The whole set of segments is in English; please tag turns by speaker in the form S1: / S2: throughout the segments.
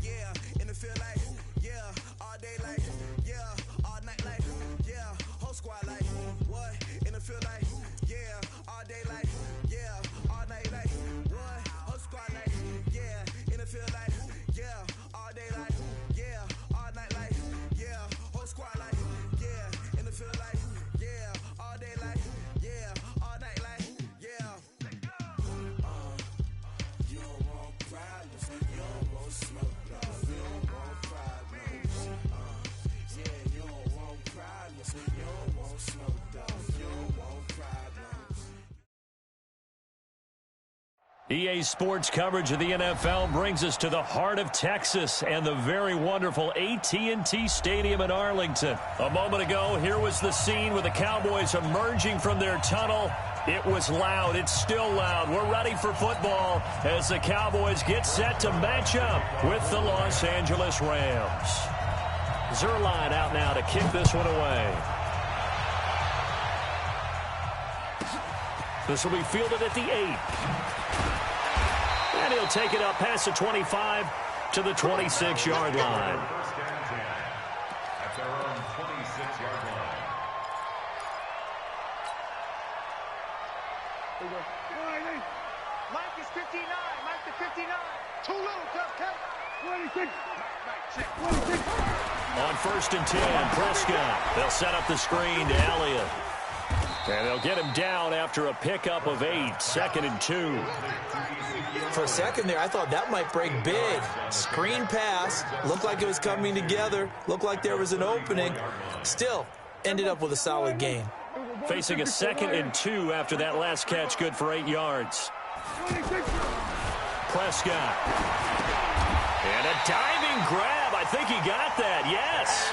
S1: Yeah, in the field like, yeah, all day like, yeah, all night like, yeah, whole squad like, what? In the field like, yeah, all day like, yeah, all night like, what? Whole squad like, yeah, in the field like, yeah, all day like, yeah, all night like, yeah, whole squad like, yeah, in the field like, yeah, all day like, yeah, all night like, yeah. You don't want problems, you don't want smoke. You don't want problems. Yeah, you don't want problems. You don't want smoke, though. You don't want problems.
S2: EA Sports coverage of the NFL brings us to the heart of Texas and the very wonderful AT&T Stadium in Arlington. A moment ago, here was the scene with the Cowboys emerging from their tunnel. It was loud. It's still loud. We're ready for football as the Cowboys get set to match up with the Los Angeles Rams. Zerline out now to kick this one away. This will be fielded at the 8. And he'll take it up past the 25 to the 26-yard line.
S3: First down and 10 at their own 26-yard line.
S4: Mike is 59. Mike to 59. Too little, just 26.
S2: On first and 10, Prescott. They'll set up the screen to Elliott. And they'll get him down after a pickup of 8. Second and 2.
S5: For a second there, I thought that might break big. Screen pass. Looked like it was coming together. Looked like there was an opening. Still, ended up with a solid gain.
S2: Facing a second and 2 after that last catch, good for 8 yards. Prescott. And a diving grab. I think he got that. Yes.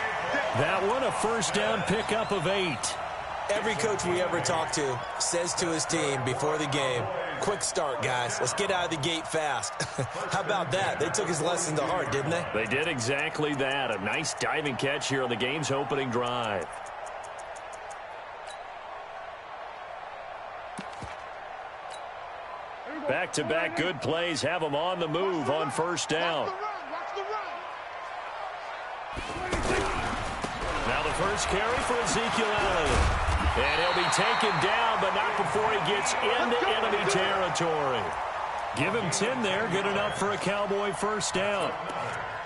S2: That one, a first down pickup of 8.
S5: Every coach we ever talk to says to his team before the game, quick start, guys. Let's get out of the gate fast. How about that? They took his lesson to heart, didn't they?
S2: They did exactly that. A nice diving catch here on the game's opening drive. Back-to-back good plays have them on the move on first down. Now the first carry for Ezekiel Elliott. And he'll be taken down, but not before he gets into enemy territory. Give him 10 there. Good enough for a Cowboy first down.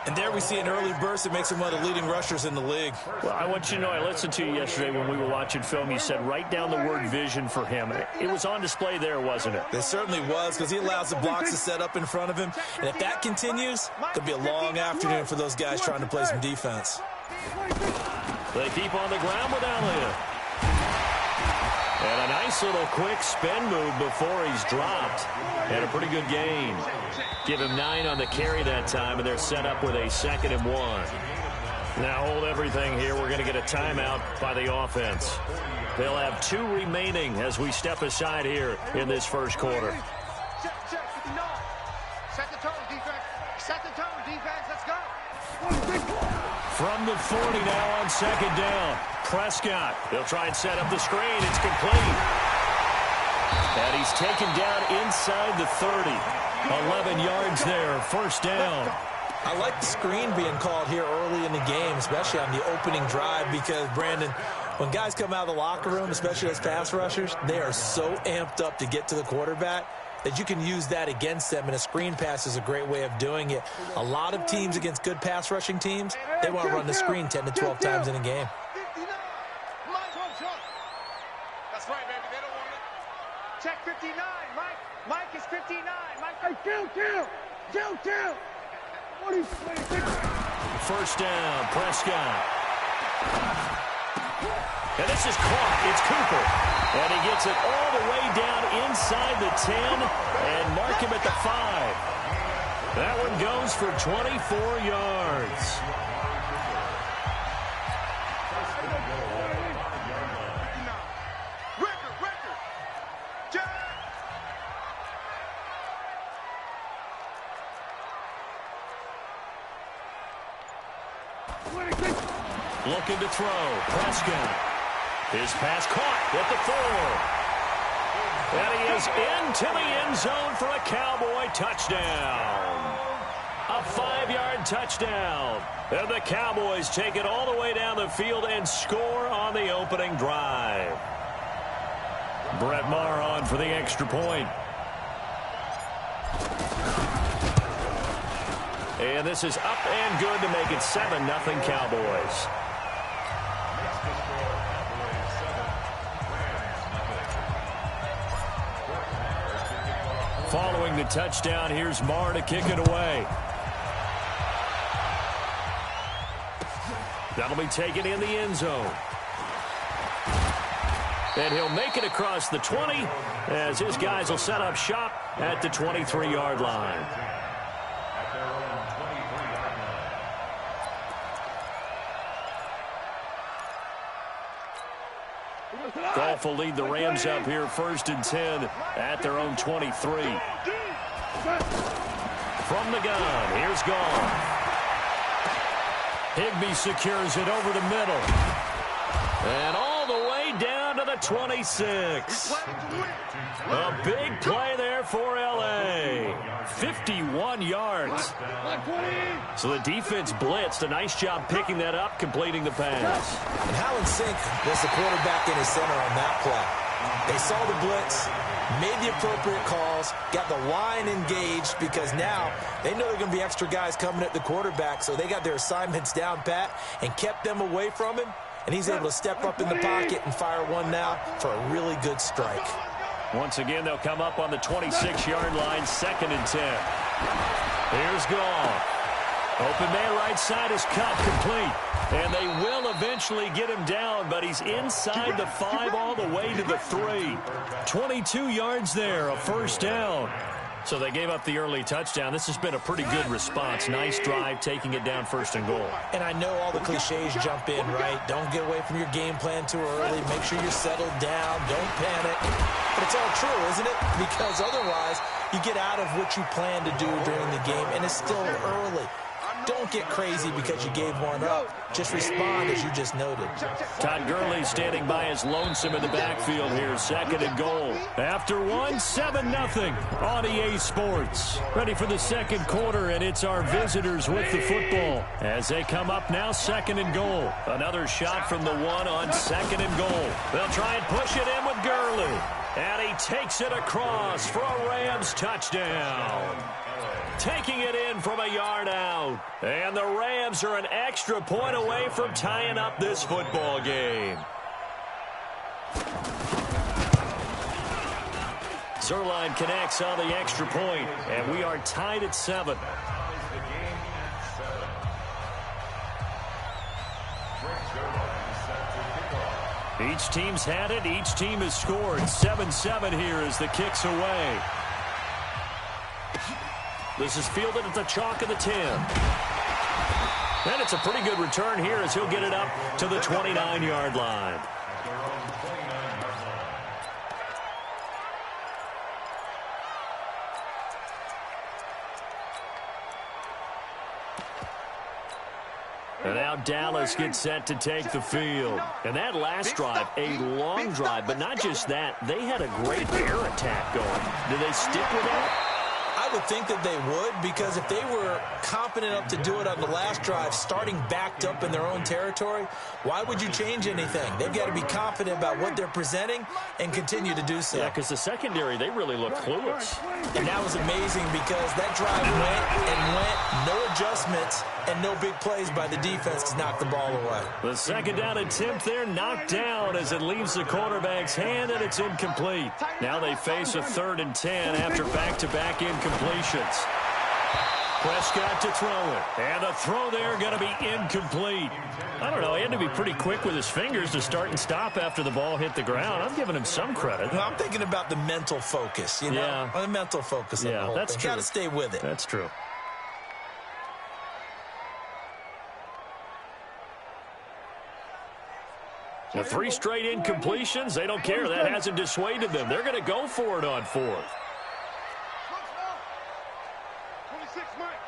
S5: And there we see an early burst that makes him one of the leading rushers in the league.
S2: Well, I want you to know, I listened to you yesterday when we were watching film. You said write down the word vision for him. It was on display there, wasn't it?
S5: It certainly was, because he allows the blocks to set up in front of him. And if that continues, it could be a long afternoon for those guys trying to play some defense.
S2: They keep on the ground with Elliott. And a nice little quick spin move before he's dropped. And a pretty good gain. Give him 9 on the carry that time, and they're set up with a 2nd and 1. Now hold everything here. We're going to get a timeout by the offense. They'll have 2 remaining as we step aside here in this first quarter.
S4: Set the tone, defense. Set the tone, defense. Let's go.
S2: From the 40 now on second down. Prescott. They'll try and set up the screen. It's complete. And he's taken down inside the 30. 11 yards there. First down.
S5: I like the screen being called here early in the game, especially on the opening drive, because, Brandon, when guys come out of the locker room, especially as pass rushers, they are so amped up to get to the quarterback that you can use that against them, and a screen pass is a great way of doing it. A lot of teams against good pass rushing teams, they want to run the screen 10 to 12 times in a game.
S4: That's right, baby. They don't want it. Check 59. Mike is 59. Mike. Hey, kill.
S2: First down, Prescott. And this is caught. It's Cooper. And he gets it all the way down inside the 10 and mark him at the 5. That one goes for 24 yards. Looking to throw. Prescott. His pass caught at the 4. And he is into the end zone for a Cowboy touchdown. A 5-yard touchdown. And the Cowboys take it all the way down the field and score on the opening drive. Brett Maher on for the extra point. And this is up and good to make it 7-0 Cowboys. Following the touchdown, here's Maher to kick it away. That'll be taken in the end zone. And he'll make it across the 20 as his guys will set up shop at the 23-yard line. Goff will lead the Rams up here 1st and 10 at their own 23. From the gun, here's Goff. Higbee secures it over the middle. And all the way down to the 26. A big play there for L.A. 51 yards. So the defense blitzed. A nice job picking that up, completing the pass.
S5: And how in sync was the quarterback in his center on that play? They saw the blitz, made the appropriate calls, got the line engaged because now they know they're going to be extra guys coming at the quarterback, so they got their assignments down pat and kept them away from him, and he's able to step up in the pocket and fire one now for a really good strike.
S2: Once again, they'll come up on the 26-yard line, 2nd and 10. Here's Goff. Open man right side is cut complete. And they will eventually get him down, but he's inside the 5 all the way to the 3. 22 yards there, a 1st down. So they gave up the early touchdown. This has been a pretty good response. Nice drive, taking it down 1st and goal.
S5: And I know all the cliches jump in, right? Don't get away from your game plan too early. Make sure you're settled down. Don't panic. But it's all true, isn't it? Because otherwise, you get out of what you plan to do during the game, and it's still early. Don't get crazy because you gave one up. Just respond as you just noted.
S2: Todd Gurley standing by as lonesome in the backfield here. 2nd and goal. After one, 7-0 on EA Sports. Ready for the 2nd quarter, and it's our visitors with the football. As they come up now, 2nd and goal. Another shot from the 1 on 2nd and goal. They'll try and push it in with Gurley. And he takes it across for a Rams touchdown. Taking it in from a yard out. And the Rams are an extra point away from tying up this football game. Zerline connects on the extra point, and we are tied at 7. Each team's had it. Each team has scored. 7-7 here as the kick's away. This is fielded at the chalk of the 10. And it's a pretty good return here as he'll get it up to the 29-yard line. And now Dallas gets set to take the field. And that last drive, a long drive, but not just that. They had a great air attack going. Do they stick with that?
S5: I would think that they would, because if they were confident enough to do it on the last drive, starting backed up in their own territory, why would you change anything? They've got to be confident about what they're presenting and continue to do so.
S2: Yeah, because the secondary, they really look clueless.
S5: And that was amazing because that drive went, no adjustments, and no big plays by the defense to knock the ball away.
S2: The 2nd down attempt there knocked down as it leaves the quarterback's hand, and it's incomplete. Now they face a 3rd and 10 after back-to-back incompletions. Prescott to throw it. And the throw there going to be incomplete. I don't know. He had to be pretty quick with his fingers to start and stop after the ball hit the ground. I'm giving him some credit.
S5: Well, I'm thinking about the mental focus, you know?
S2: Yeah.
S5: The mental focus of the whole
S2: that's
S5: thing.
S2: true.
S5: Got to stay with it.
S2: That's true. The 3 straight incompletions, they don't care. That hasn't dissuaded them. They're going to go for it on 4th.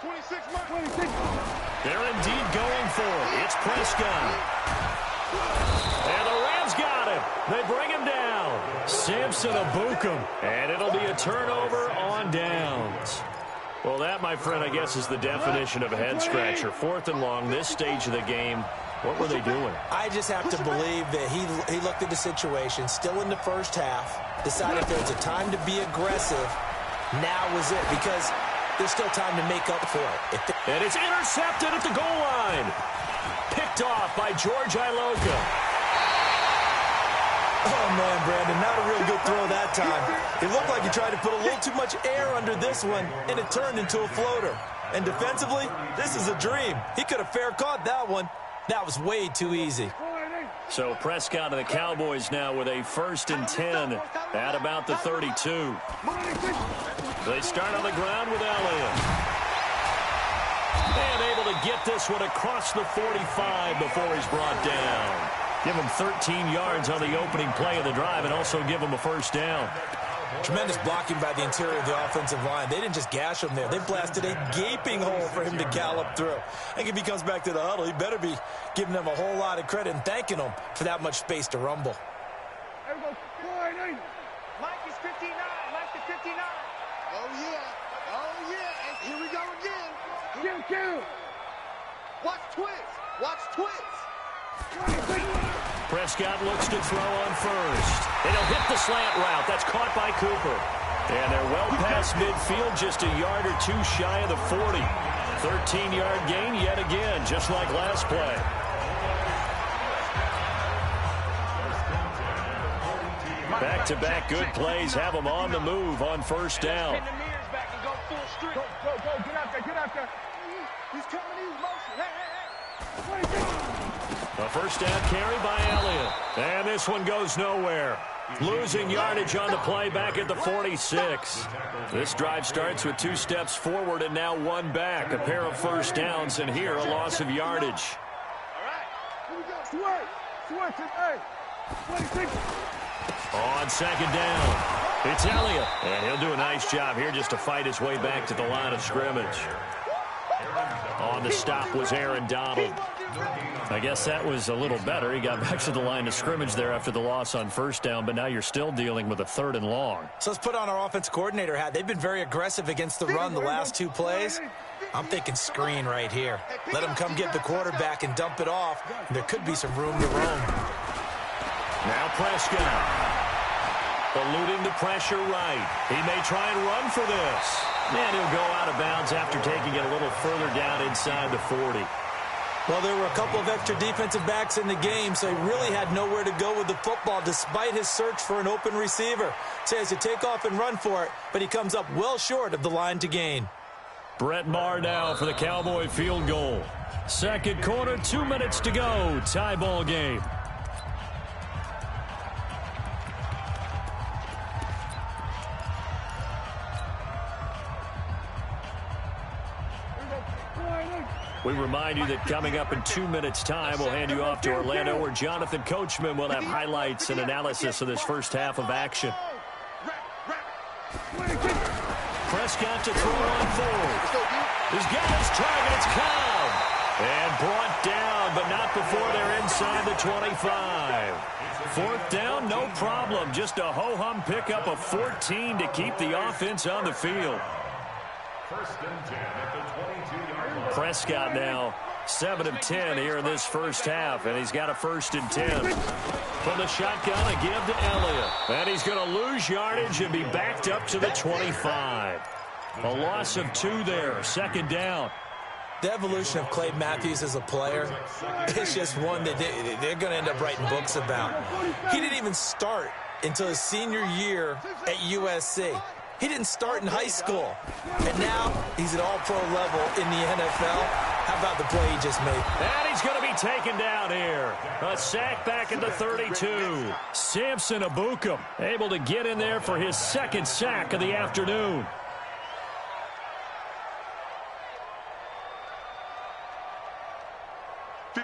S4: 26.
S2: They're indeed going for it. It's Prescott. And the Rams got him. They bring him down. Samson Abukum, and it'll be a turnover on downs. Well, that, my friend, I guess is the definition of a head-scratcher. 4th and long, this stage of the game. What were they doing?
S5: I just have to believe that he looked at the situation, still in the first half, decided if there was a time to be aggressive, now was it, because there's still time to make up for it.
S2: And it's intercepted at the goal line. Picked off by George Iloka.
S5: Oh, man, Brandon, not a real good throw that time. It looked like he tried to put a little too much air under this one, and it turned into a floater. And defensively, this is a dream. He could have fair caught that one. That was way too easy.
S2: So Prescott and the Cowboys now with a 1st and 10 at about the 32. They start on the ground with Elliott. And able to get this one across the 45 before he's brought down. Give him 13 yards on the opening play of the drive and also give him a 1st down.
S5: Tremendous blocking by the interior of the offensive line. They didn't just gash him there. They blasted a gaping hole for him to gallop through. I think if he comes back to the huddle, he better be giving them a whole lot of credit and thanking them for that much space to rumble.
S4: Mike is 59. Mike is 59.
S6: Oh, yeah. Oh, yeah. And here we go again.
S4: Kill.
S6: Watch twist. Watch twist.
S2: Prescott looks to throw on 1st. And he'll hit the slant route. That's caught by Cooper. And they're well past midfield, just a yard or two shy of the 40. 13-yard gain yet again, just like last play. Back-to-back good plays have them on the move on 1st down.
S4: Pin the mirrors back and go full street. Go. Get out there. He's coming in motion. Hey.
S2: A 1st down carry by Elliott. And this one goes nowhere. Losing yardage on the play back at the 46. This drive starts with 2 steps forward and now 1 back. A pair of 1st downs, and here a loss of yardage.
S4: All right.
S2: On 2nd down, it's Elliott. And he'll do a nice job here just to fight his way back to the line of scrimmage. On the stop was Aaron Donald. I guess that was a little better. He got back to the line of scrimmage there after the loss on 1st down, but now you're still dealing with a 3rd and long.
S5: So let's put on our offense coordinator hat. They've been very aggressive against the run the last 2 plays. I'm thinking screen right here. Let him come get the quarterback and dump it off. And there could be some room to roam.
S2: Now Prescott. Eluding the pressure right. He may try and run for this. And he'll go out of bounds after taking it a little further down inside the 40.
S5: Well, there were a couple of extra defensive backs in the game, so he really had nowhere to go with the football despite his search for an open receiver. So he has to take off and run for it, but he comes up well short of the line to gain.
S2: Brett Maher now for the Cowboy field goal. 2nd quarter, 2 minutes to go. Tie ball game. We remind you that coming up in 2 minutes' time, we'll hand you off to Orlando, where Jonathan Coachman will have highlights and analysis of this 1st half of action. Prescott to throw on 4th. He's got his target. It's Cobb. And brought down, but not before they're inside the 25. 4th down, no problem. Just a ho-hum pickup of 14 to keep the offense on the field.
S3: 1st and 10 at the 22-yard line.
S2: Prescott now 7 of 10 here in this 1st half, and he's got a 1st and 10. From the shotgun, a give to Elliott. And he's going to lose yardage and be backed up to the 25. A loss of 2 there, 2nd down.
S5: The evolution of Clay Matthews as a player is just one that they're going to end up writing books about. He didn't even start until his senior year at USC. He didn't start in high school. And now he's at all-pro level in the NFL. How about the play he just made?
S2: And he's going to be taken down here. A sack back at the 32. Samson Abukum able to get in there for his 2nd sack of the afternoon.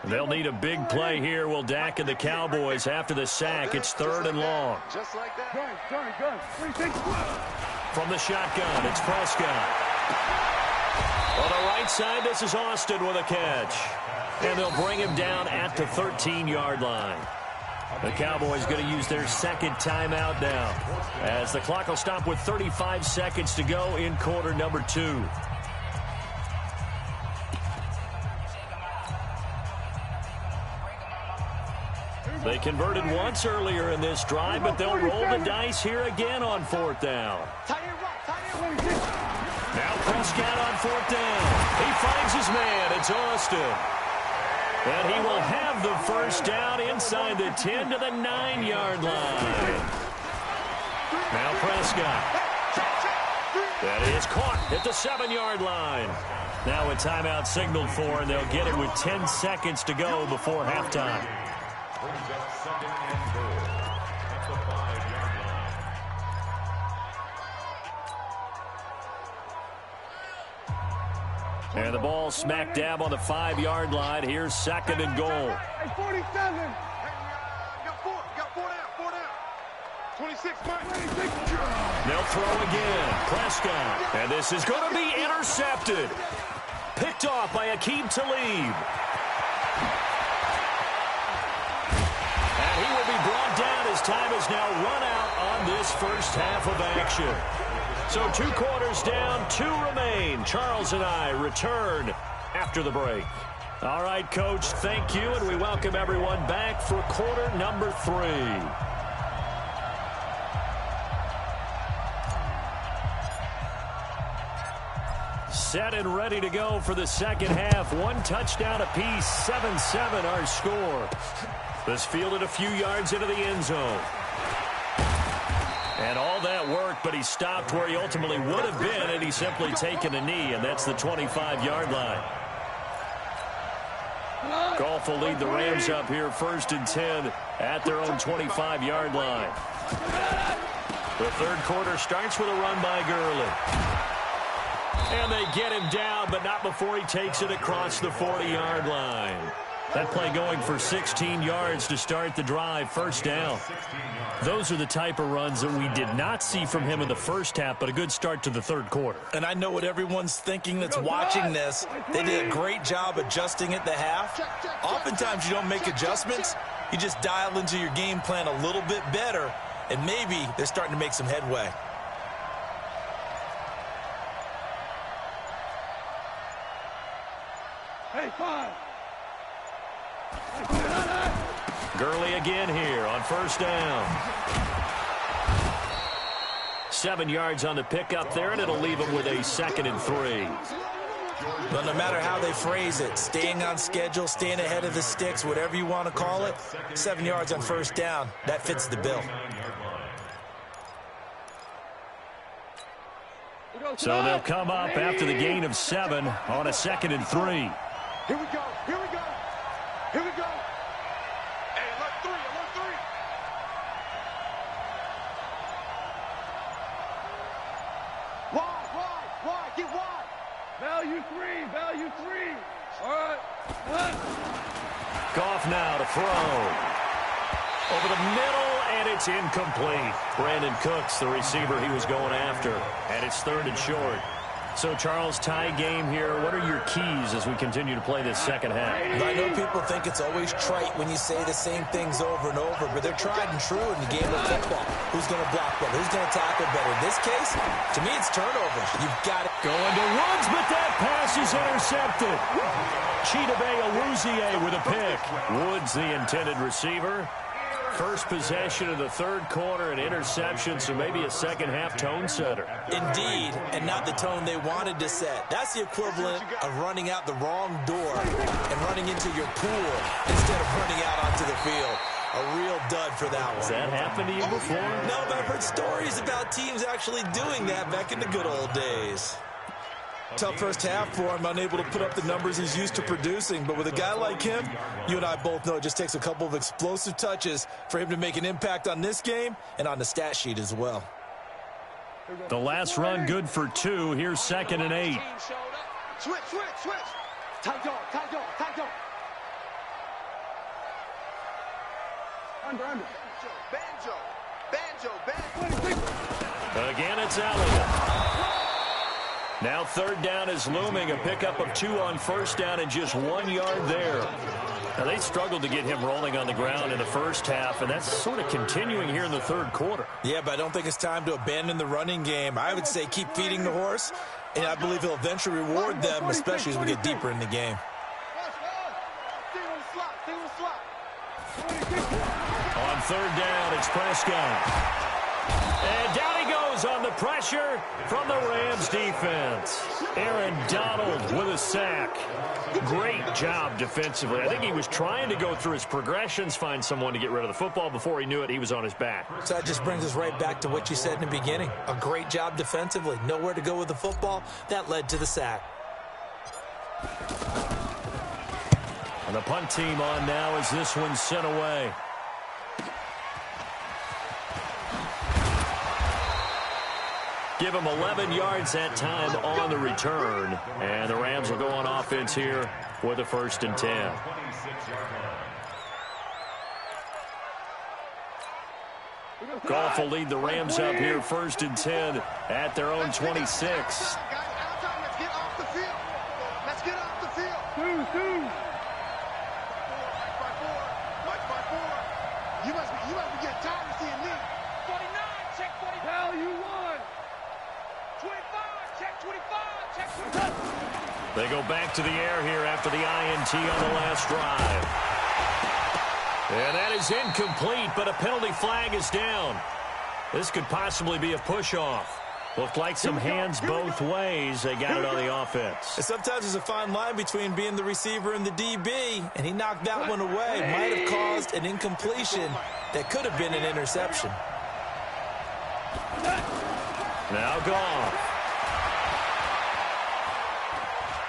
S2: They'll need a big play here. Will Dak and the Cowboys after the sack. It's 3rd and long.
S6: Just like that.
S2: From the shotgun, it's Prescott. On the right side, this is Austin with a catch. And they'll bring him down at the 13-yard line. The Cowboys going to use their second timeout now, as the clock will stop with 35 seconds to go in quarter number 2. They converted once earlier in this drive, but they'll roll the dice here again on 4th down. Now Prescott on 4th down. He finds his man. It's Austin. And he will have the first down inside the 10 to the 9-yard line. Now Prescott. That is caught at the 7-yard line. Now a timeout signaled for, and they'll get it with 10 seconds to go before halftime.
S3: Brings up 2nd and goal at the 5-yard line.
S2: And the ball smack dab on the 5-yard line. Here's 2nd and goal.
S6: Hey, 47. Hey, got 4 down. 26, Mike.
S2: They'll throw again. Prescott. And this is going to be intercepted. Picked off by Aqib Talib. And he will be brought down as time is now run out on this first half of action. So 2 quarters down, 2 remain. Charles and I return after the break. All right, Coach, thank you, and we welcome everyone back for quarter number 3. Set and ready to go for the second half. 1 touchdown apiece, 7-7 our score. This fielded a few yards into the end zone. And all that worked, but he stopped where he ultimately would have been, and he's simply taken a knee, and that's the 25-yard line. Goff will lead the Rams up here 1st and 10 at their own 25-yard line. The third quarter starts with a run by Gurley. And they get him down, but not before he takes it across the 40-yard line. That play going for 16 yards to start the drive, 1st down. Those are the type of runs that we did not see from him in the first half, but a good start to the third quarter.
S5: And I know what everyone's thinking that's watching this. They did a great job adjusting at the half. Oftentimes you don't make adjustments. You just dial into your game plan a little bit better, and maybe they're starting to make some headway.
S6: Hey, 5.
S2: Gurley again here on 1st down. 7 yards on the pickup there, and it'll leave him with a 2nd and 3.
S5: But no matter how they phrase it, staying on schedule, staying ahead of the sticks, whatever you want to call it, 7 yards on 1st down, that fits the bill.
S2: So they'll come up after the gain of 7 on a 2nd and 3.
S6: Here we go. Here we go. Here we go. Hey, alert 3. Alert 3. Wide. Get wide. Value 3. Value 3. All right.
S2: Goff now to throw. Over the middle, and it's incomplete. Brandon Cooks, the receiver he was going after. And it's 3rd and short. So, Charles, tie game here. What are your keys as we continue to play this second half?
S5: I know people think it's always trite when you say the same things over and over, but they're tried and true in the game of football. Who's going to block better? Who's going to tackle better? In this case, to me, it's turnovers. You've got it.
S2: Going to Woods, but that pass is intercepted. Chidobe Awuzie with a pick. Woods, the intended receiver. First possession of the third quarter, an interception, so maybe a second-half tone setter.
S5: Indeed, and not the tone they wanted to set. That's the equivalent of running out the wrong door and running into your pool instead of running out onto the field. A real dud for that one.
S2: Has that happened to you before?
S5: No, but I've heard stories about teams actually doing that back in the good old days. Tough first half for him, unable to put up the numbers he's used to producing. But with a guy like him, you and I both know it just takes a couple of explosive touches for him to make an impact on this game and on the stat sheet as well.
S2: The last run good for 2. Here's 2nd and 8.
S6: Switch. Tight dog. Under. Banjo.
S2: Again, it's Elliott. Now third down is looming. A pickup of 2 on first down and just 1 yard there. Now they struggled to get him rolling on the ground in the first half, and that's sort of continuing here in the third quarter.
S5: Yeah, but I don't think it's time to abandon the running game. I would say keep feeding the horse, and I believe he'll eventually reward them, especially as we get deeper in the game.
S2: On third down, it's Prescott. And down he goes on the pressure from the Rams defense. Aaron Donald with a sack. Great job defensively. I think he was trying to go through his progressions, find someone to get rid of the football. Before he knew it, he was on his back.
S5: So that just brings us right back to what you said in the beginning. A great job defensively. Nowhere to go with the football. That led to the sack.
S2: And the punt team on now as this one's sent away. Give him 11 yards that time on the return. And the Rams will go on offense here with a 1st and 10. Goff will lead the Rams up here 1st and 10 at their own 26.
S6: Let's get off the field. Let's get off the field. 2-2. Mike by 4. You must be getting tired of seeing me.
S4: 49, check 45.
S6: Hell, you won.
S4: 25, check 25, check 25.
S2: They go back to the air here after the INT on the last drive. And that is incomplete, but a penalty flag is down. This could possibly be a push-off. Looked like some hands both ways. They got it on the offense.
S5: And sometimes there's a fine line between being the receiver and the DB, and he knocked that one away. Might have caused an incompletion that could have been an interception.
S2: Now Goff.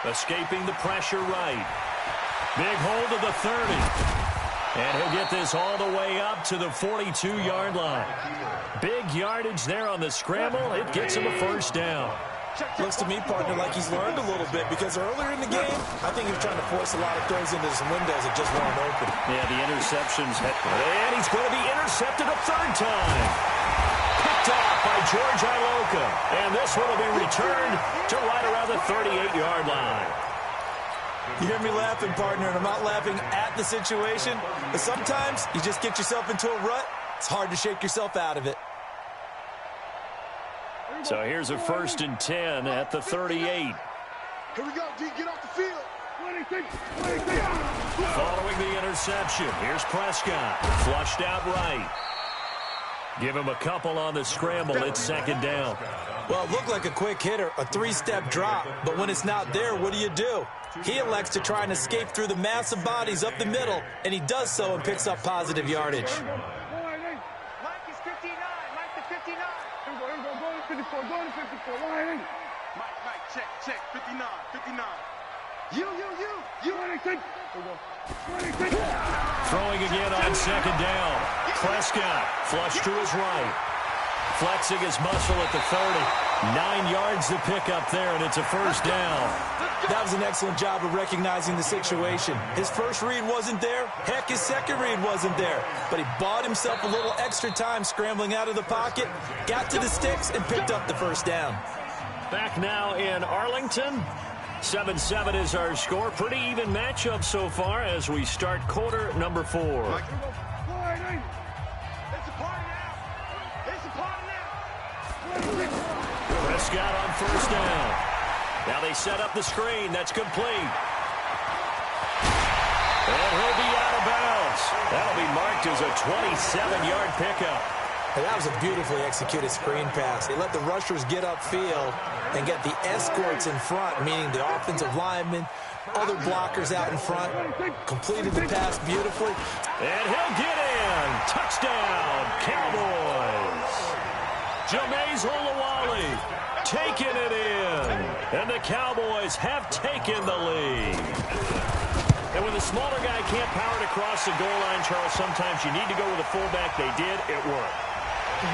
S2: Escaping the pressure right. Big hold of the 30. And he'll get this all the way up to the 42-yard line. Big yardage there on the scramble. It gets him a 1st down.
S5: Looks to me, partner, like he's learned a little bit because earlier in the game, I think he was trying to force a lot of throws into some windows that just weren't open.
S2: Yeah, the interceptions. And he's going to be intercepted a 3rd time. Picked off by George Iloka. And this one will be returned to right around the 38-yard line.
S5: You hear me laughing, partner, and I'm not laughing at the situation, but sometimes you just get yourself into a rut. It's hard to shake yourself out of it.
S2: So here's a 1st and 10 at the 38.
S6: Here we go, D. Get off the field.
S4: 26.
S2: Following the interception, here's Prescott. Flushed out right. Give him a couple on the scramble. It's 2nd down.
S5: Well, it looked like a quick hitter, a 3-step drop, but when it's not there, what do? He elects to try and escape through the mass of bodies up the middle, and he does so and picks up positive yardage.
S4: Mike is 59. Mike to 59.
S6: Here we go. Go to 54. Go to 54. Mike, check. 59. You. 26.
S2: Throwing again on 2nd down. Prescott flush to his right. Flexing his muscle at the 30. 9 yards to pick up there, and it's a 1st down.
S5: That was an excellent job of recognizing the situation. His first read wasn't there. Heck, his second read wasn't there. But he bought himself a little extra time scrambling out of the pocket, got to the sticks, and picked up the 1st down.
S2: Back now in Arlington. 7-7 is our score. Pretty even matchup so far as we start quarter number 4.
S6: It's a party now.
S2: Prescott on 1st down. Now they set up the screen. That's complete. And he'll be out of bounds. That'll be marked as a 27-yard pickup.
S5: And that was a beautifully executed screen pass. They let the rushers get upfield and get the escorts in front, meaning the offensive linemen, other blockers out in front. Completed the pass beautifully.
S2: And he'll get in. Touchdown, Cowboys. Jameis Olawale taking it in. And the Cowboys have taken the lead. And when the smaller guy can't power it across the goal line, Charles, sometimes you need to go with a fullback. They did. It worked.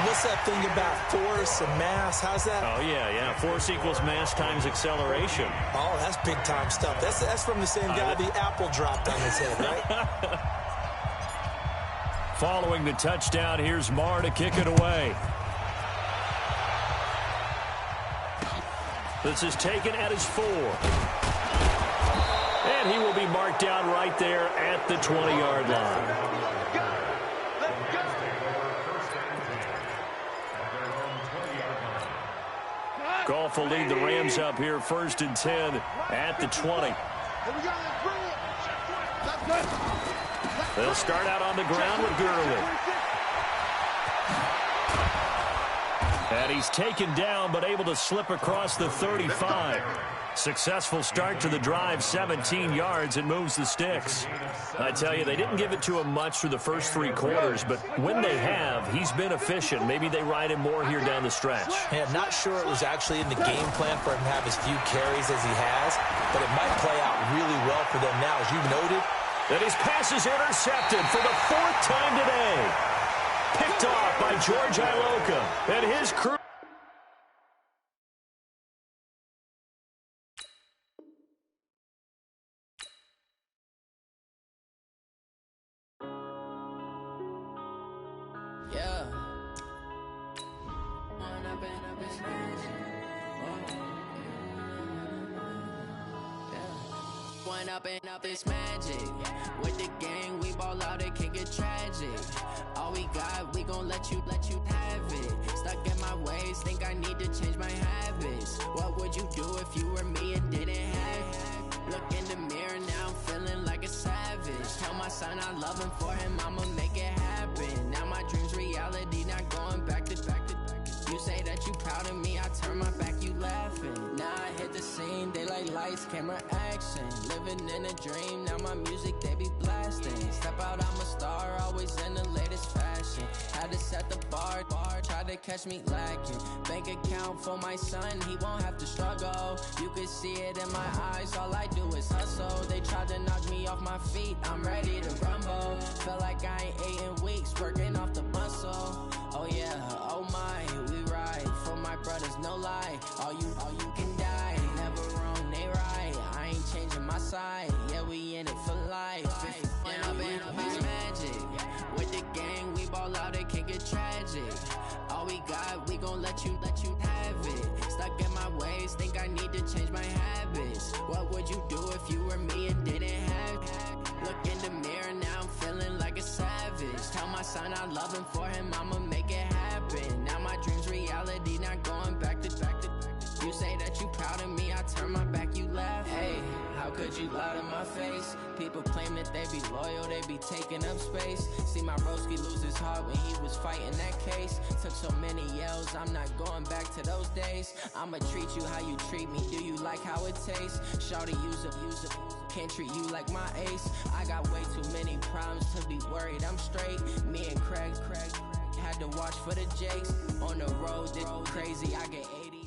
S5: What's that thing about force and mass? How's that?
S2: Oh, yeah. Force equals mass times acceleration.
S5: Oh, that's big-time stuff. That's from the same guy the apple dropped on his head, right?
S2: Following the touchdown, here's Marr to kick it away. This is taken at his 4. And he will be marked down right there at the 20-yard line. Goff will lead the Rams up here 1st and 10 at the 20. They'll start out on the ground with Gurley. And he's taken down but able to slip across the 35. Successful start to the drive, 17 yards, and moves the sticks. I tell you, they didn't give it to him much through the first 3 quarters, but when they have, he's been efficient. Maybe they ride him more here down the stretch.
S5: Yeah, not sure it was actually in the game plan for him to have as few carries as he has, but it might play out really well for them now, as you've noted.
S2: And his pass is intercepted for the 4th time today. Picked off by George Iloka and his crew.
S7: Up this magic with the gang, we ball out, it can get tragic. All we got, we gon' let you have it. Stuck in my ways, think I need to change my habits. What would you do if you were me and didn't have it? Look in the mirror, now I'm feeling like a savage. Tell my son I love him, for him I'ma make it happen. Now my dream's reality, not going back to. You say that you proud of me, I turn my back, you laughing. Now I hit the scene, they like lights, camera, action. Living in a dream, now my music, they be blasting. Step out, I'm a star, always in the latest fashion. Had to set the bar, try to catch me lacking. Bank account for my son, he won't have to struggle. You can see it in my eyes, all I do is hustle. They tried to knock me off my feet, I'm ready to rumble. Feel like I ain't ate in weeks, working off the muscle. Oh yeah, oh my, we ride for my brothers, no lie. All you can die, never wrong, they right. I ain't changing my side, yeah, we in it for life. It's magic. With the gang, we ball out, it can get tragic. All we got, we gon' let you have it. Stuck in my ways, think I need to change my habits. What would you do if you were me and didn't have it? Look in the mirror, now I'm feeling like a savage. Tell my son I love him, for him I'ma make it happen. Now my dream's reality, not going back to. You say that you proud of me, I turn my back, you laugh. Hey, how could you lie to my face? People claim that they be loyal, they be taking up space. See my broski lose his heart when he was fighting that case. Took so many yells, I'm not going back to those days. I'ma treat you how you treat me, do you like how it tastes? Shawty, use it, can't treat you like my ace. I got way too many problems to be worried, I'm straight. Me and Craig had to watch for the Jakes. On the road, this crazy, I get 80.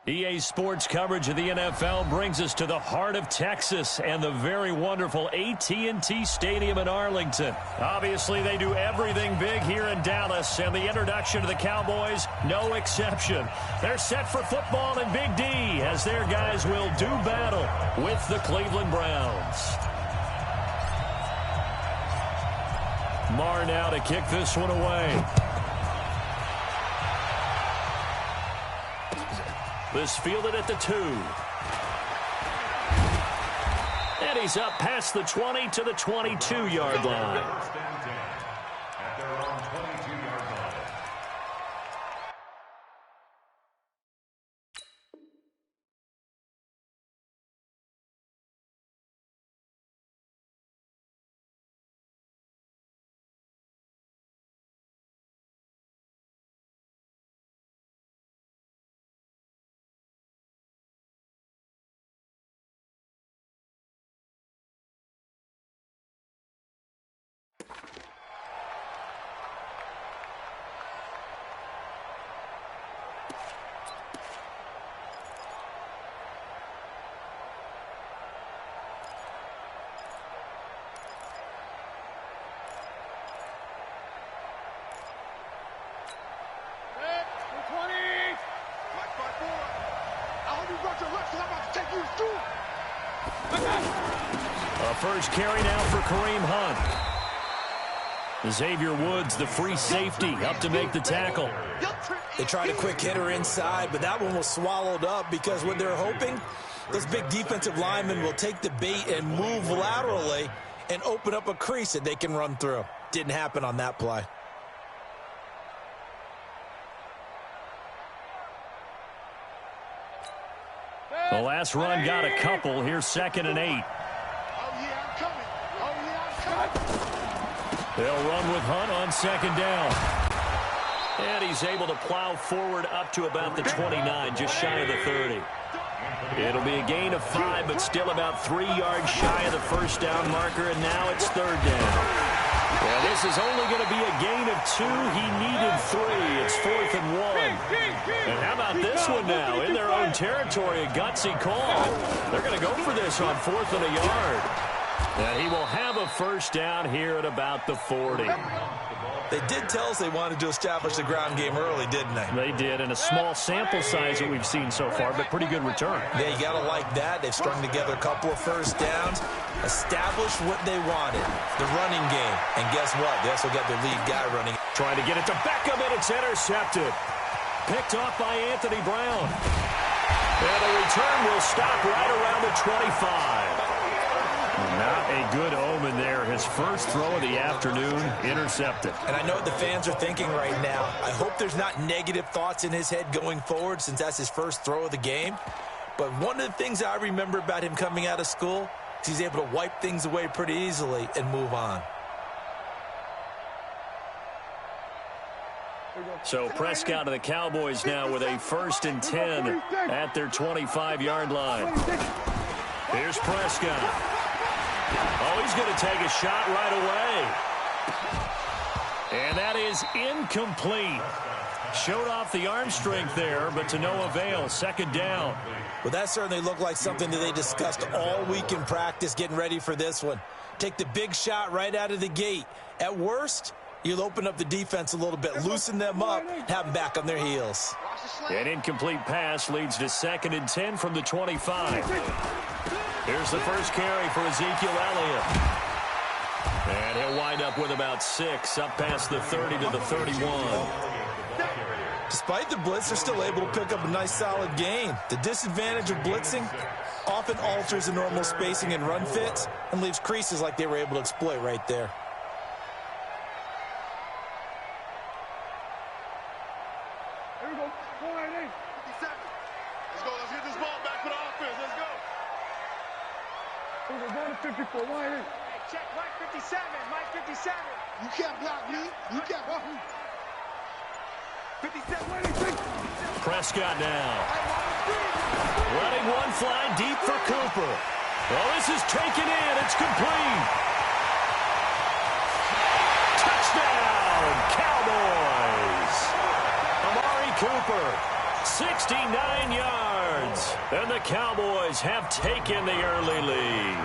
S2: EA Sports coverage of the NFL brings us to the heart of Texas and the very wonderful AT&T Stadium in Arlington. Obviously, they do everything big here in Dallas, and the introduction to the Cowboys, no exception. They're set for football in Big D as their guys will do battle with the Cleveland Browns. Marr now to kick this one away. This fielded at the 2. And he's up past the 20 to the 22-yard line.
S3: At their own 22-yard line.
S2: A first carry now for Kareem Hunt. Xavier Woods, the free safety, up to make the tackle.
S5: They tried a quick hitter inside, but that one was swallowed up because what they're hoping, those big defensive linemen will take the bait and move laterally and open up a crease that they can run through. Didn't happen on that play.
S2: The last run got a couple. Here's 2nd and 8.
S6: Oh, yeah, I'm coming. Oh, yeah, I'm coming.
S2: They'll run with Hunt on 2nd down. And he's able to plow forward up to about the 29, just shy of the 30. It'll be a gain of 5, but still about 3 yards shy of the first down marker, and now it's 3rd down. Well, this is only going to be a gain of 2. He needed 3. It's 4th and 1. And how about this one now? In their own territory, a gutsy call. They're going to go for this on 4th and a yard. And he will have a first down here at about the 40.
S5: They did tell us they wanted to establish the ground game early, didn't they?
S2: They did, and a small sample size that we've seen so far, but pretty good return.
S5: Yeah, you got to like that. They've strung together a couple of first downs, established what they wanted, the running game. And guess what? They also got their lead guy running.
S2: Trying to get it to Beckham, and it's intercepted. Picked off by Anthony Brown. And the return will stop right around the 25. Not a good omen there. His first throw of the afternoon, intercepted.
S5: And I know what the fans are thinking right now. I hope there's not negative thoughts in his head going forward since that's his first throw of the game. But one of the things I remember about him coming out of school is he's able to wipe things away pretty easily and move on.
S2: So Prescott and the Cowboys now with a 1st and 10 at their 25-yard line. Here's Prescott. Oh, he's going to take a shot right away. And that is incomplete. Showed off the arm strength there, but to no avail. 2nd down.
S5: Well, that certainly looked like something that they discussed all week in practice getting ready for this one. Take the big shot right out of the gate. At worst, you'll open up the defense a little bit, loosen them up, have them back on their heels.
S2: An incomplete pass leads to 2nd and 10 from the 25. Here's the first carry for Ezekiel Elliott. And he'll wind up with about 6, up past the 30 to the 31.
S5: Despite the blitz, they're still able to pick up a nice solid gain. The disadvantage of blitzing often alters the normal spacing and run fits and leaves creases like they were able to exploit right there.
S6: Here we go. 4-8. 57. Let's go. Let's get this ball back for the offense. Let's go. We're going to 54. 1-8.
S4: Hey, check Mike 57. Mike 57.
S6: You can't block me. You can't block me.
S4: 57.
S2: Prescott now. Letting one fly deep for Cooper. Well, this is taken in. It's complete. Touchdown, Cowboys. Amari Cooper, 69 yards. And the Cowboys have taken the early lead.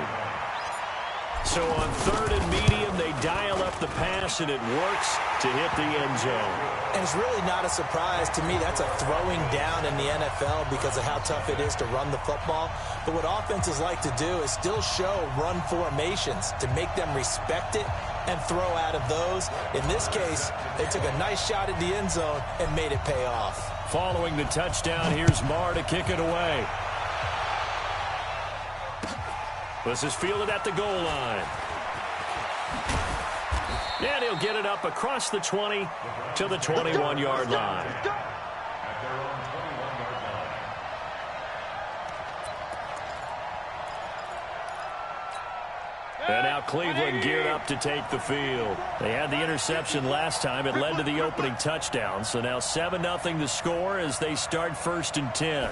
S2: So on 3rd and medium, they dial up the pass, and it works to hit the end zone.
S5: And it's really not a surprise to me. That's a throwing down in the NFL because of how tough it is to run the football. But what offenses like to do is still show run formations to make them respect it and throw out of those. In this case, they took a nice shot at the end zone and made it pay off.
S2: Following the touchdown, here's Marr to kick it away. This is fielded at the goal line. And he'll get it up across the 20 to the 21-yard line. And now Cleveland geared up to take the field. They had the interception last time. It led to the opening touchdown. So now 7-0 the score as they start 1st and 10.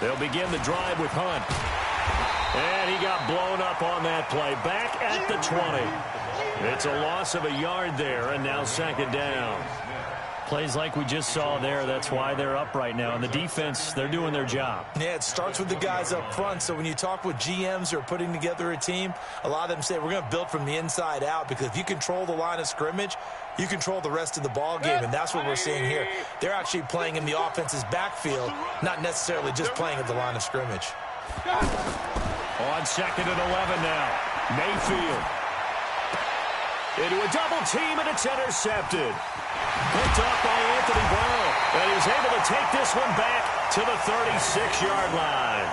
S2: They'll begin the drive with Hunt. And he got blown up on that play. Back at the 20. It's a loss of a yard there, and now 2nd down. Plays like we just saw there, that's why they're up right now. And the defense, they're doing their job.
S5: Yeah, it starts with the guys up front. So when you talk with GMs who are putting together a team, a lot of them say we're going to build from the inside out because if you control the line of scrimmage, you control the rest of the ball game, and that's what we're seeing here. They're actually playing in the offense's backfield, not necessarily just playing at the line of scrimmage.
S2: On 2nd and 11 now. Mayfield. into a double team, and it's intercepted. Picked up by Anthony Brown, and he's able to take this one back to the 36-yard line.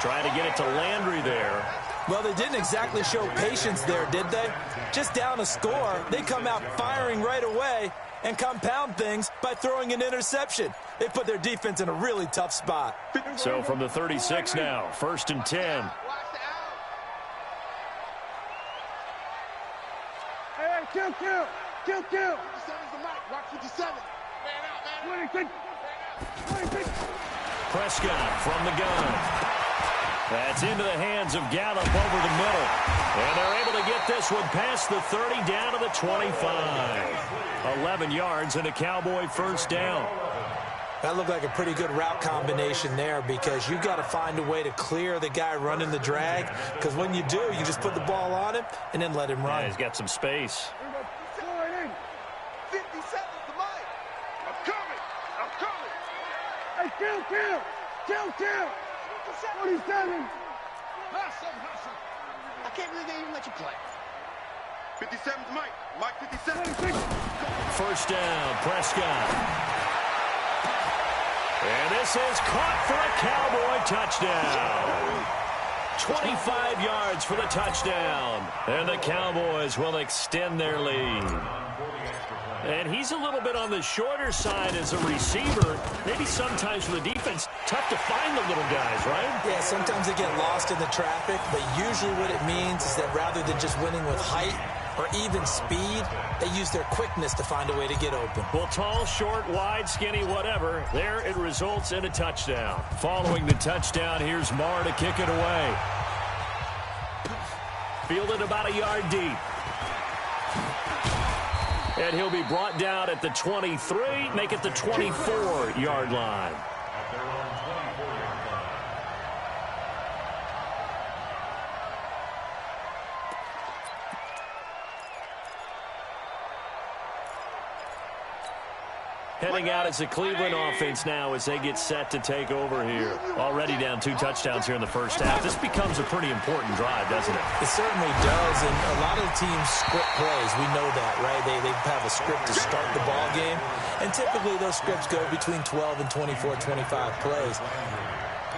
S2: Trying to get it to Landry there.
S5: Well, they didn't exactly show patience there, did they? Just down a score, they come out firing right away and compound things by throwing an interception. They put their defense in a really tough spot.
S2: So from the 36 now, 1st and 10.
S6: Hey, kill. 57's the mic. Rock 57. Man out, man. 26.
S2: Prescott from the gun. That's into the hands of Gallup over the middle. And they're able to get this one past the 30 down to the 25. 11 yards and a Cowboy first down.
S5: That looked like a pretty good route combination there because you've got to find a way to clear the guy running the drag, because when you do, you just put the ball on him and then let him run.
S2: Yeah, he's got some space.
S6: 57's the mic. I'm coming. Hey, kill. 47. Hustle. I can't believe they even let you play. 57's the mic. Mike 57.
S2: First down, Prescott. And this is caught for a Cowboy touchdown. 25 yards for the touchdown. And the Cowboys will extend their lead. And he's a little bit on the shorter side as a receiver. Maybe sometimes for the defense, tough to find the little guys, right?
S5: Yeah, sometimes they get lost in the traffic, but usually what it means is that rather than just winning with height or even speed, they use their quickness to find a way to get open.
S2: Well, tall, short, wide, skinny, whatever, there it results in a touchdown. Following the touchdown, here's Marr to kick it away. Fielded about a yard deep. And he'll be brought down at the 23, make it the 24-yard line. Heading out as the Cleveland offense now as they get set to take over here. Already down 2 touchdowns here in the first half. This becomes a pretty important drive, doesn't it?
S5: It certainly does, and a lot of the teams script plays. We know that, right? They have a script to start the ball game, and typically those scripts go between 12 and 24, 25 plays.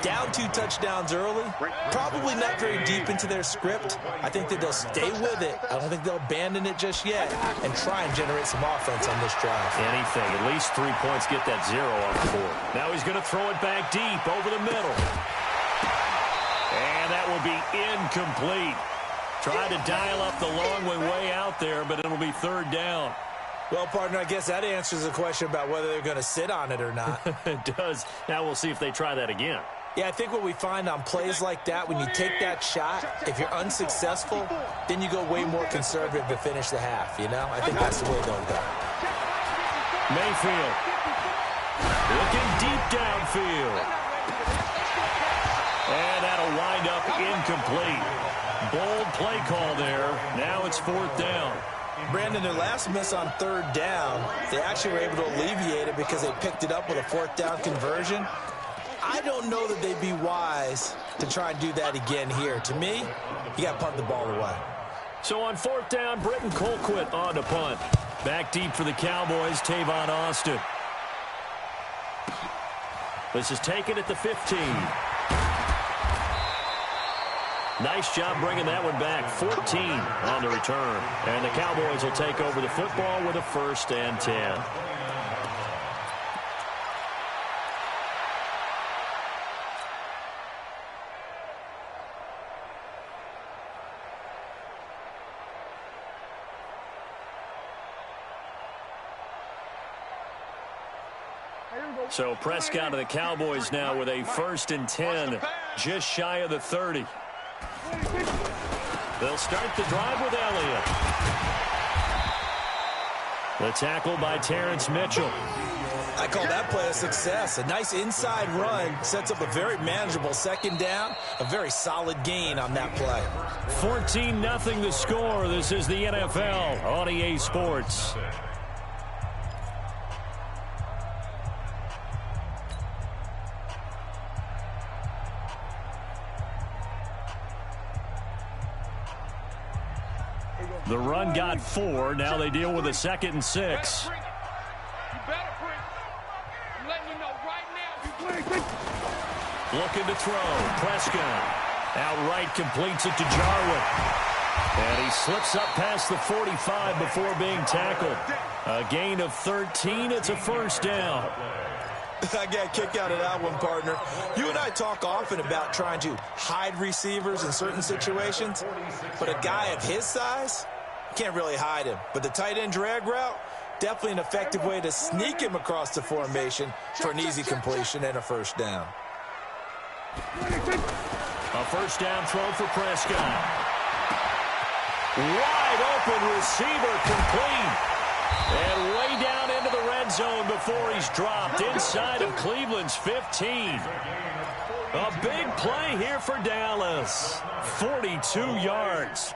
S5: Down 2 touchdowns early, probably not very deep into their script. I think that they'll stay with it. I don't think they'll abandon it just yet and try and generate some offense on this drive.
S2: Anything, at least 3 points, get that 0 off the board. Now he's going to throw it back deep over the middle. And that will be incomplete. Tried to dial up the long way out there, but it'll be 3rd down.
S5: Well, partner, I guess that answers the question about whether they're going to sit on it or not.
S2: It does. Now we'll see if they try that again.
S5: Yeah, I think what we find on plays like that, when you take that shot, if you're unsuccessful, then you go way more conservative to finish the half, you know? I think that's the way they'll go.
S2: Mayfield looking deep downfield. And that'll wind up incomplete. Bold play call there. Now it's 4th down.
S5: Brandon, their last miss on 3rd down, they actually were able to alleviate it because they picked it up with a 4th down conversion. I don't know that they'd be wise to try and do that again here. To me, you got to punt the ball away.
S2: So on 4th down, Britton Colquitt on to punt. Back deep for the Cowboys, Tavon Austin. This is taken at the 15. Nice job bringing that one back. 14 on the return. And the Cowboys will take over the football with a 1st and 10. So Prescott and the Cowboys now with a 1st and 10, just shy of the 30. They'll start the drive with Elliott. The tackle by Terrence Mitchell.
S5: I call that play a success. A nice inside run sets up a very manageable 2nd down, a very solid gain on that play.
S2: 14-0 the score. This is the NFL on EA Sports. The run got 4. Now they deal with a 2nd and 6.
S4: You better bring. I'm letting you know right now.
S2: Looking to throw. Prescott outright completes it to Jarwin. And he slips up past the 45 before being tackled. A gain of 13. It's a first down.
S5: I got a kick out of that one, partner. You and I talk often about trying to hide receivers in certain situations, but a guy of his size, can't really hide him. But the tight end drag route, definitely an effective way to sneak him across the formation for an easy completion and a first down.
S2: A first down throw for Prescott. Wide open receiver complete. And way down into the red zone before he's dropped inside of Cleveland's 15. A big play here for Dallas. 42 yards.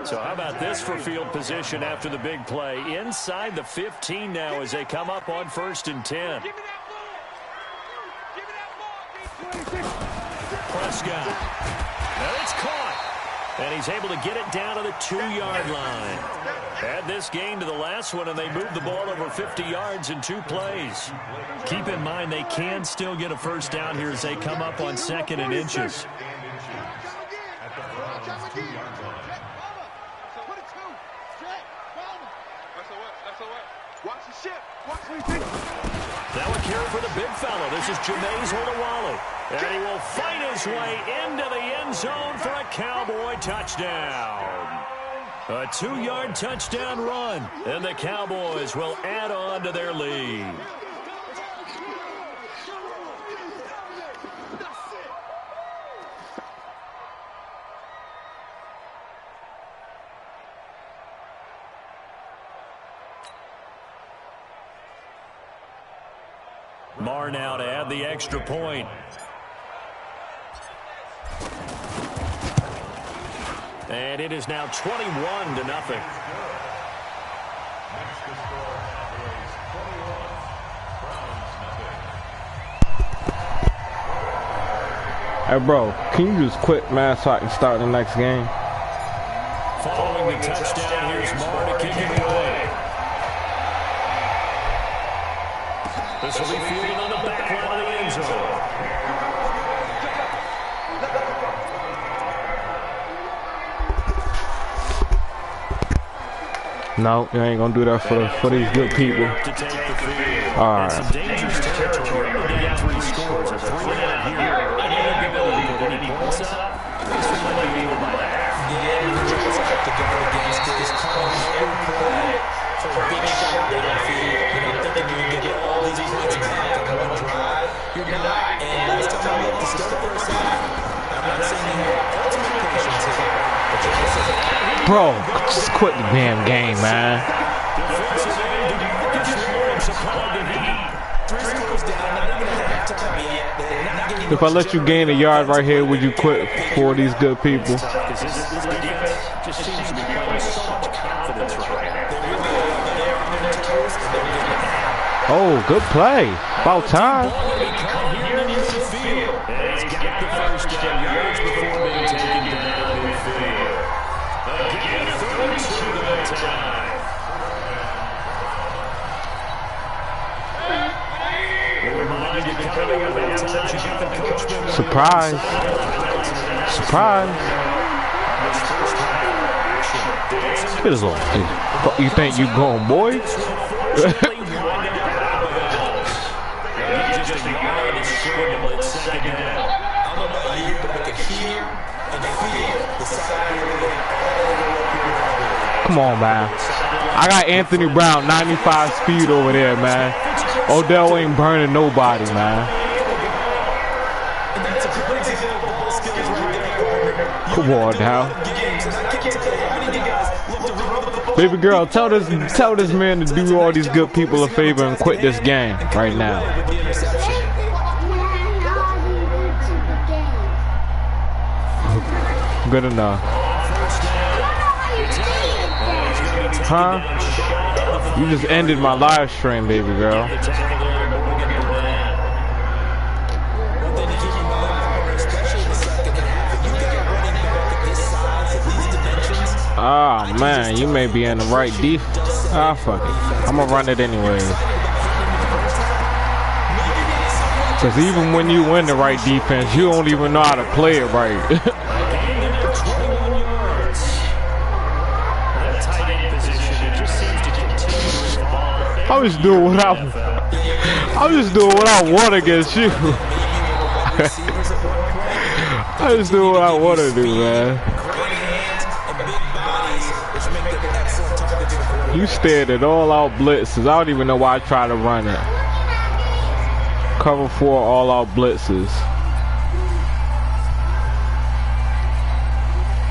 S2: So how about this for field position after the big play? Inside the 15 now as they come up on 1st and 10. Prescott. And it's caught. And he's able to get it down to the 2-yard line. Add this gain to the last one, and they moved the ball over 50 yards in 2 plays. Keep in mind they can still get a first down here as they come up on 2nd and inches. Now a carry for the big fella. This is Jameis Olawale. And he will fight his way into the end zone for a Cowboy touchdown. A 2-yard touchdown run. And the Cowboys will add on to their lead. Marr now to add the extra point. And it is now 21-0.
S8: Hey, bro, can you just quit, man, so I can start the next game?
S2: Following the touchdown, here's Marr to kick it away. This will be fielded on the back line of the end zone.
S8: No, you ain't gonna do that for these good people. All right.
S2: Some dangerous territory. They got 3 scores. A 3-1 here. Inability to put any points up. This one might be able by half.
S5: Yeah, you just have to go against this calling every play for a big shot downfield. You know, thinking you can get all these points back in one drive. You're not. And last time I looked, to start the first half, I'm not saying you have ultimate patience here, but you're also
S8: Bro, just quit the damn game, man. If I let you gain a yard right here, would you quit for these good people? Oh, good play. About time. Surprise. Surprise. Fizzle. You think you going, boy? Come on, man. I got Anthony Brown, 95 speed over there, man. Odell ain't burning nobody, man. Come on now. Baby girl, tell this man to do all these good people a favor and quit this game right now. Good enough. Huh? You just ended my live stream, baby girl. Man, you may be in the right defense. Ah, fuck it. I'm gonna run it anyways. Because even when you win the right defense, you don't even know how to play it right. I'm just doing what I want against you. I just do what I want to do, man. You stared at all out blitzes. I don't even know why I try to run it. Cover 4 all out blitzes.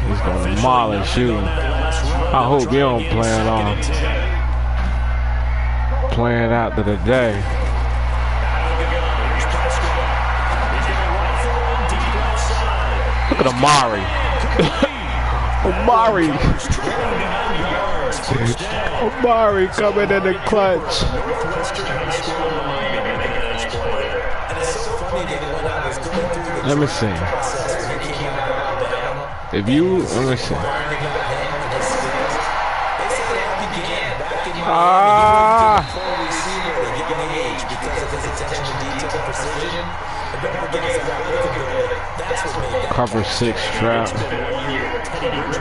S8: He's gonna demolish you. I hope you don't plan on playing after the day. Look at Amari. Amari coming in the clutch. Let me see. Let me see. Cover 6 trap.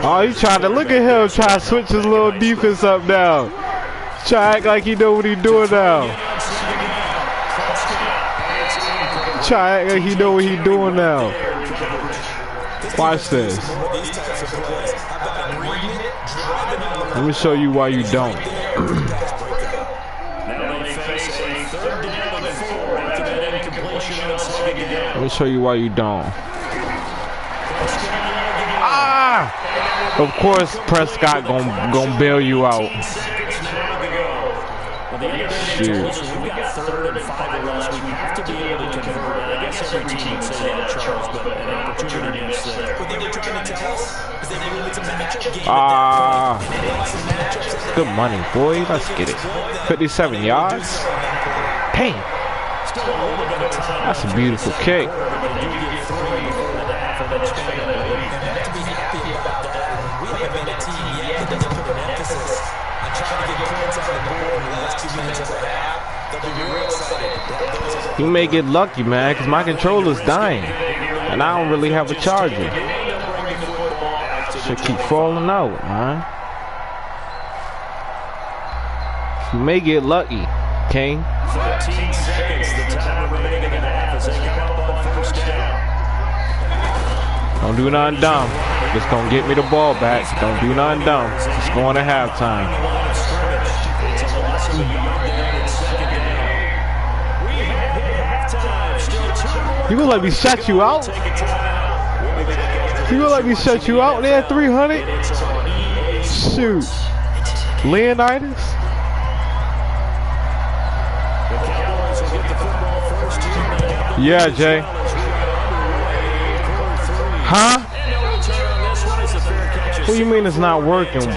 S8: Oh, he trying to look at him, try to switch his little defense up now. Try to act like he know what he doing now. Try to act like he know what he doing now. Watch this. Let me show you why you don't. Let me show you why you don't. Of course, Prescott gon' bail you out. Shoot. Good money, boy. Let's get it. 57 yards. Dang. That's a beautiful kick. You may get lucky, man, because my controller's dying, and I don't really have a charger. Should keep falling out, man. You may get lucky, King.
S2: 15 seconds, the time remaining in the half as they come up on first down.
S8: Don't do nothing dumb. Just gonna get me the ball back. Don't do nothing dumb. It's going to halftime. You gonna let me shut you out? You gonna let me shut you out there, 300? Shoot. Leonidas? Yeah, Jay. Huh? What do you mean it's not working?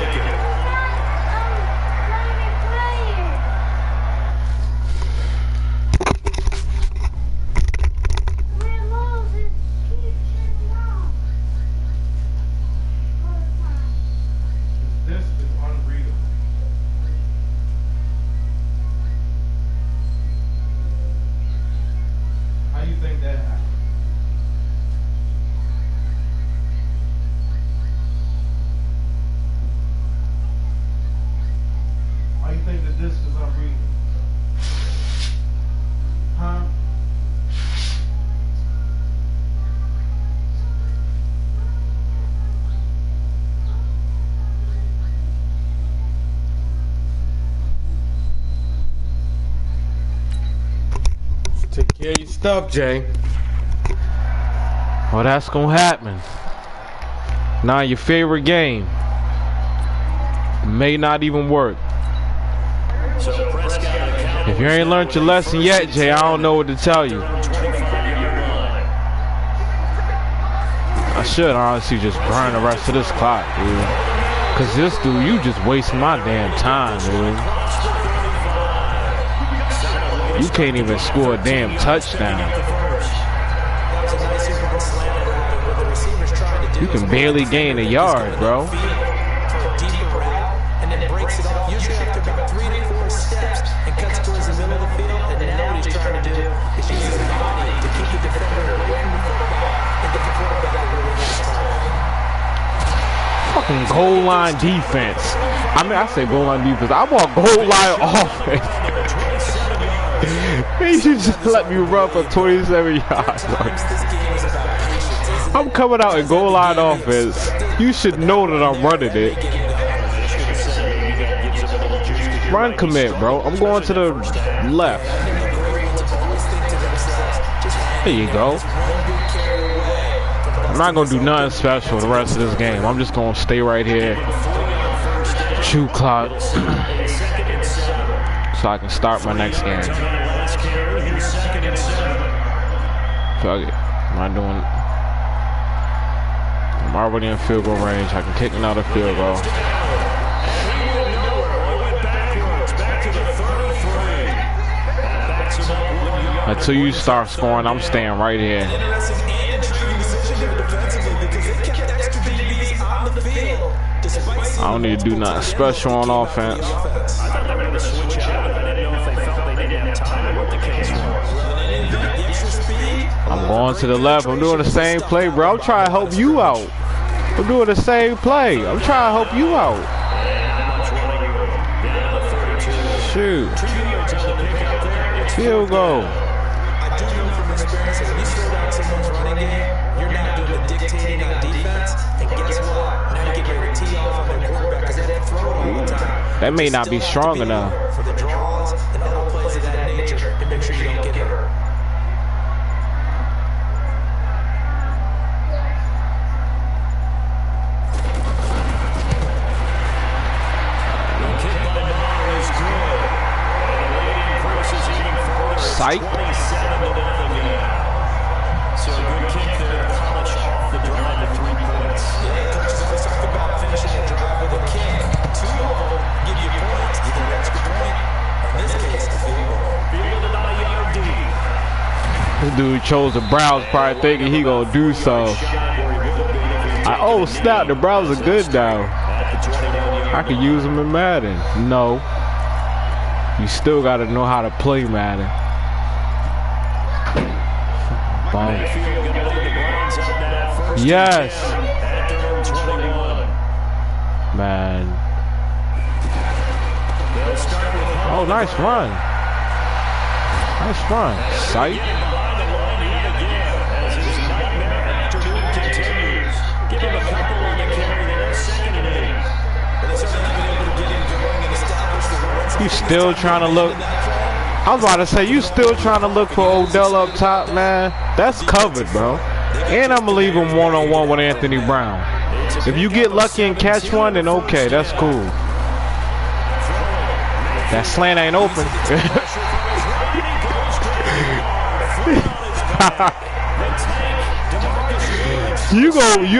S8: Take care of your stuff, Jay. Well, that's gonna happen. Now your favorite game may not even work. If you ain't learned your lesson yet, Jay, I don't know what to tell you. I should honestly just burn the rest of this clock, dude. Cause this dude, you just wasting my damn time, dude. You can't even score a damn touchdown. You can barely gain a yard, bro.
S5: breaks it off usually after about 3 to 4 steps and cuts towards the middle of the field. And now what he's trying to do is use his body to keep the defender away from the football and get the quarterback really his target.
S8: Fucking goal line defense. I mean, I say goal line defense. I want goal line offense. They should just let me run for 27 yards. I'm coming out in goal line offense. You should know that I'm running it. Run commit, bro. I'm going to the left. There you go. I'm not going to do nothing special the rest of this game. I'm just going to stay right here. Chew clock. So I can start my next game. Fuck it. I'm already in field goal range. I can kick another field goal. Until you start scoring, I'm staying right here. I don't need to do nothing special on offense. I'm going to the left. I'm doing the same play, bro. I'm trying to help you out. I'm doing the same play. I'm trying to help you out. Shoot. Field goal. That may not be strong enough. For the draws and other plays of that nature, and make sure you don't get hurt. Psych. So a good kick there, polish off the drive to 3 points. Yeah, coaches always talk about finishing a drive with a kick. 2 of them give you points, either an extra point, or in this case, the field goal. Fielded on a yard deep. This dude chose the Browns, probably thinking he gonna do so. Oh snap, the Browns are good now. I could use them in Madden. No. You still gotta know how to play Madden. Yes. Man. Oh, nice run. Nice run. Sight. You still trying to look. I was about to say, you still trying to look for Odell up top, man. That's covered, bro. And I'm going to leave him one-on-one with Anthony Brown. If you get lucky and catch one, then okay, that's cool. That slant ain't open.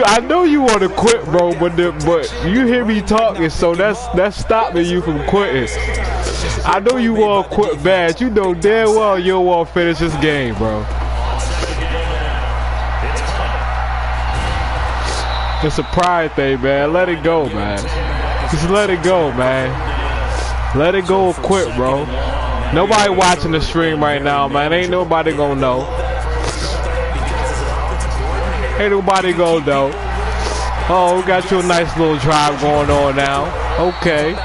S8: I know you want to quit, bro, but you hear me talking, so that's stopping you from quitting. I know you want to quit bad. You know damn well you don't want to finish this game, bro. It's a pride thing, man. Let it go, man. Just let it go, man. Let it go or quit, bro. Nobody watching the stream right now, man. Ain't nobody gonna know. Ain't nobody gonna know. Oh, we got you a nice little drive going on now. Okay.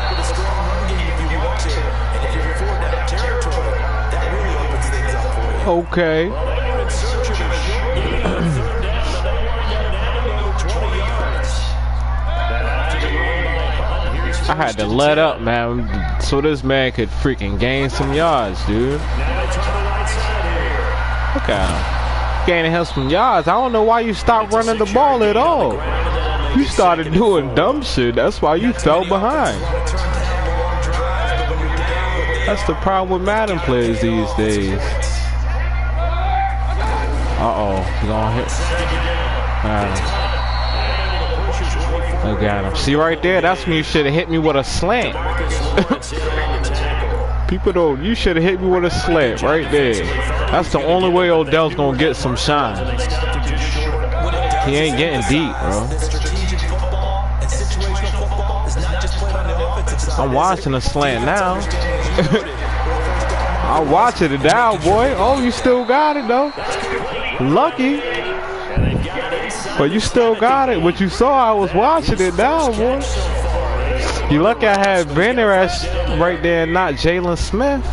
S8: Okay. I had to let up, man, so this man could freaking gain some yards, dude. Look at him. Gaining him some yards. I don't know why you stopped running the ball at all. You started doing dumb shit. That's why you fell behind. That's the problem with Madden players these days. Uh-oh. He's gonna hit. Look at him. See right there? That's when you should have hit me with a slant. People don't. You should have hit me with a slant right there. That's the only way Odell's gonna get some shine. He ain't getting deep, bro.
S9: I'm watching the slant now. I'm watching it now, boy. Oh, you still got it, though. Lucky. But you still got it. What you saw, I was watching it now, boy. You lucky I had Vander Esch right there and not Jalen Smith.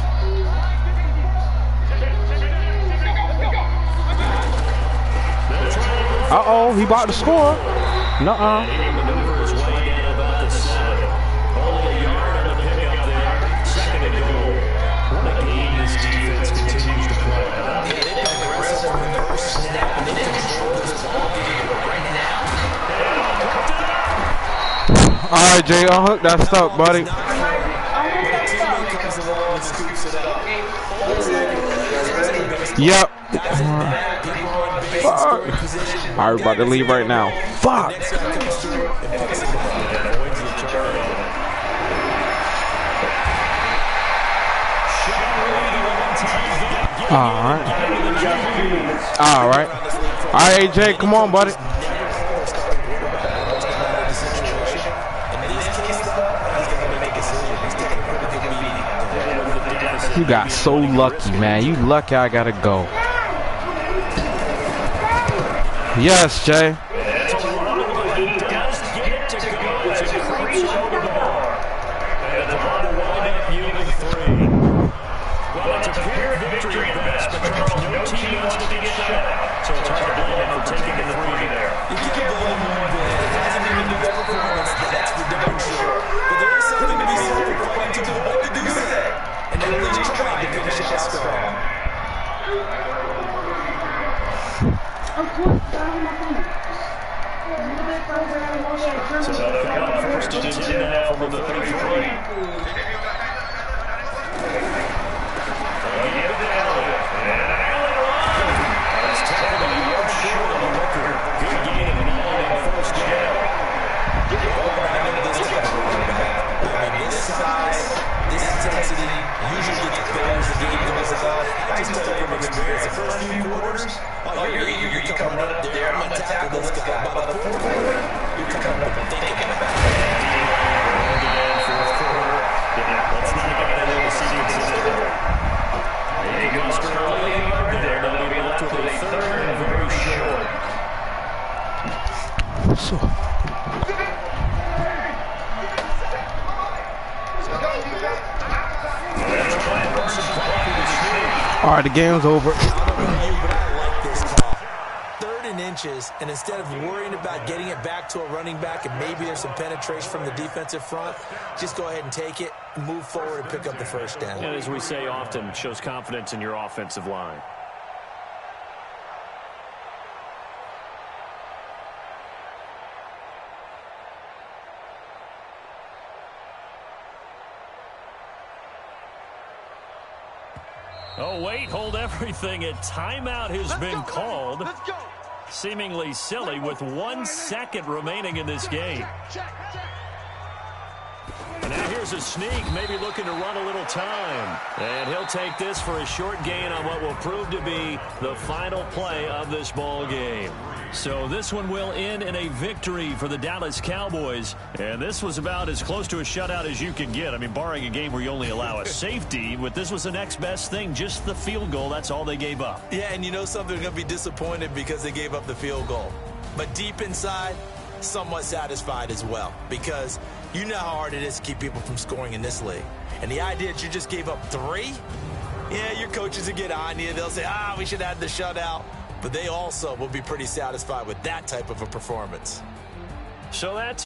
S9: Uh-oh, he about to score. Nuh-uh. All right, Jay, unhook that stuff, buddy. Yep. Fuck. All right, about to leave right now. Fuck. All right. All right. All right, Jay, come on, buddy. You got so lucky, man. You lucky I gotta go. Yes, Jay. All right, the game's over.
S5: Third and inches, and instead of worrying about getting it back to a running back and maybe there's some penetration from the defensive front, just go ahead and take it, move forward, and pick up the first down.
S2: And as we say often, shows confidence in your offensive line. Oh, wait, hold everything. A timeout has been called.
S4: Let's go.
S2: Seemingly silly with 1 second remaining in this game. And now here's a sneak, maybe looking to run a little time. And he'll take this for a short gain on what will prove to be the final play of this ball game. So this one will end in a victory for the Dallas Cowboys. And this was about as close to a shutout as you can get. I mean, barring a game where you only allow a safety, but this was the next best thing, just the field goal. That's all they gave up.
S5: Yeah, and you know something, they're going to be disappointed because they gave up the field goal. But deep inside, somewhat satisfied as well, because you know how hard it is to keep people from scoring in this league. And the idea that you just gave up 3, yeah, your coaches will get on you. They'll say, we should have the shutout. But they also will be pretty satisfied with that type of a performance.
S2: So that's